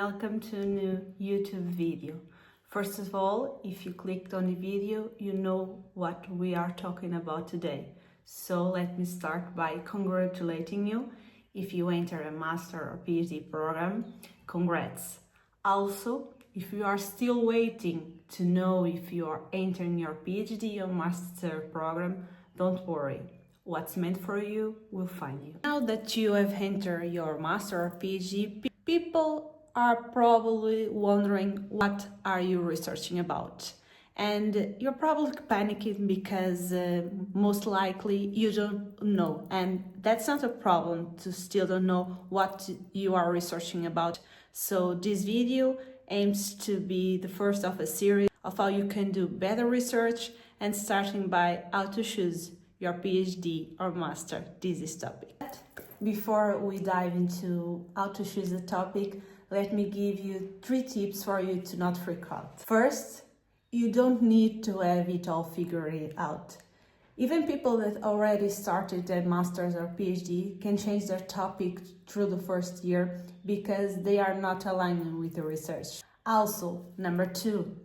welcome to a new YouTube video. First of all, if you clicked on the video, you know what we are talking about today. So let me start by congratulating you. If you enter a master or PhD program, congrats. Also, if you are still waiting to know if you are entering your PhD or master program, don't worry. What's meant for you will find you. Now that you have entered your master or PhD, people are probably wondering what are you researching about. And you're probably panicking because most likely you don't know. And that's not a problem to still don't know what you are researching about. So this video aims to be the first of a series of how you can do better research, and starting by how to choose your PhD or master thesis topic. Before we dive into how to choose a topic, let me give you 3 tips for you to not freak out. First, you don't need to have it all figured out. Even people that already started their master's or PhD can change their topic through the first year because they are not aligning with the research. Also, number 2,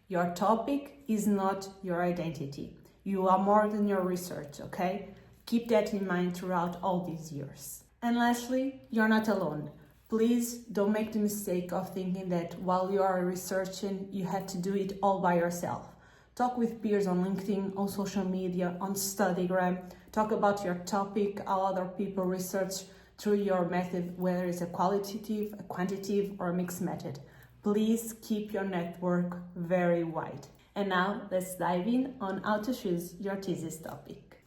your topic is not your identity. You are more than your research, okay? Keep that in mind throughout all these years. And lastly, you're not alone. Please don't make the mistake of thinking that while you are researching, you have to do it all by yourself. Talk with peers on LinkedIn, on social media, on Studygram. Talk about your topic, how other people research through your method, whether it's a qualitative, a quantitative, or a mixed method. Please keep your network very wide. And now let's dive in on how to choose your thesis topic.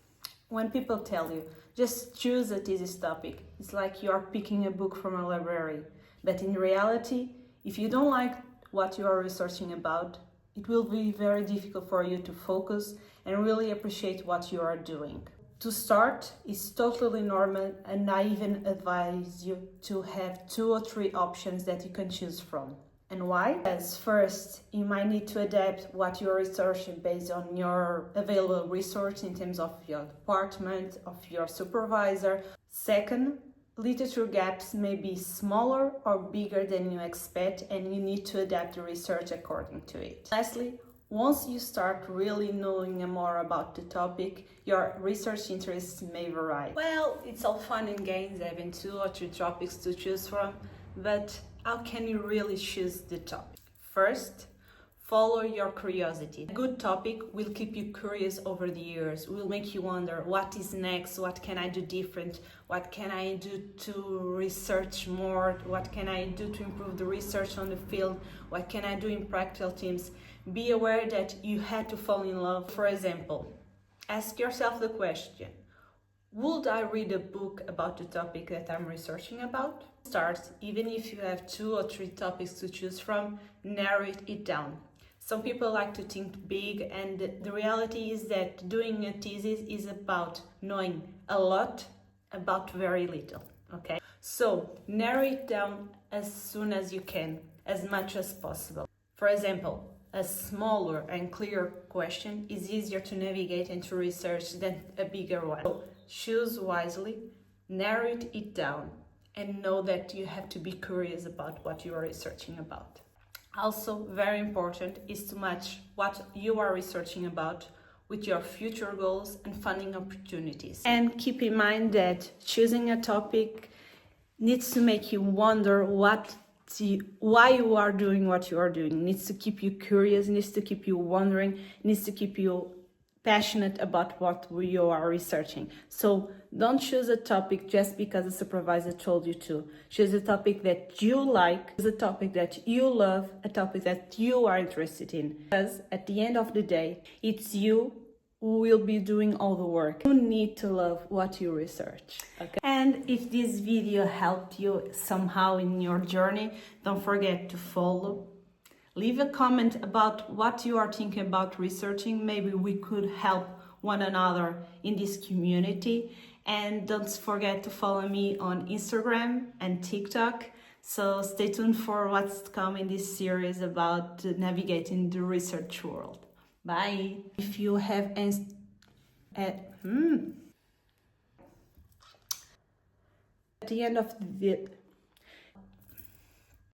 When people tell you, just choose a thesis topic, it's like you're picking a book from a library. But in reality, if you don't like what you are researching about, it will be very difficult for you to focus and really appreciate what you are doing. To start, it's totally normal, and I even advise you to have 2 or 3 options that you can choose from. And why? Because first, you might need to adapt what you're researching based on your available resource in terms of your department, of your supervisor. Second, literature gaps may be smaller or bigger than you expect, and you need to adapt the research according to it. Lastly, once you start really knowing more about the topic, your research interests may vary. Well, it's all fun and games having 2 or 3 topics to choose from, but how can you really choose the topic? First, follow your curiosity. A good topic will keep you curious over the years, will make you wonder what is next, what can I do different, what can I do to research more, what can I do to improve the research on the field, what can I do in practical teams. Be aware that you had to fall in love. For example, ask yourself the question, would I read a book about the topic that I'm researching about? Start, even if you have 2 or 3 topics to choose from, narrow it down. Some people like to think big, and the reality is that doing a thesis is about knowing a lot about very little, okay? So narrow it down as soon as you can, as much as possible. For example, a smaller and clearer question is easier to navigate and to research than a bigger one. So choose wisely, narrow it down, and know that you have to be curious about what you are researching about. Also, very important is to match what you are researching about with your future goals and funding opportunities. And keep in mind that choosing a topic needs to make you wonder why you are doing what you are doing. It needs to keep you curious, needs to keep you wondering, needs to keep you passionate about what you are researching. So don't choose a topic just because the supervisor told you to. Choose a topic that you like, choose a topic that you love, a topic that you are interested in. Because at the end of the day, it's you who will be doing all the work. You need to love what you research. Okay? And if this video helped you somehow in your journey, don't forget to follow. Leave a comment about what you are thinking about researching. Maybe we could help one another in this community. And don't forget to follow me on Instagram and TikTok. So stay tuned for what's to come in this series about navigating the research world. Bye. If you have at the end of the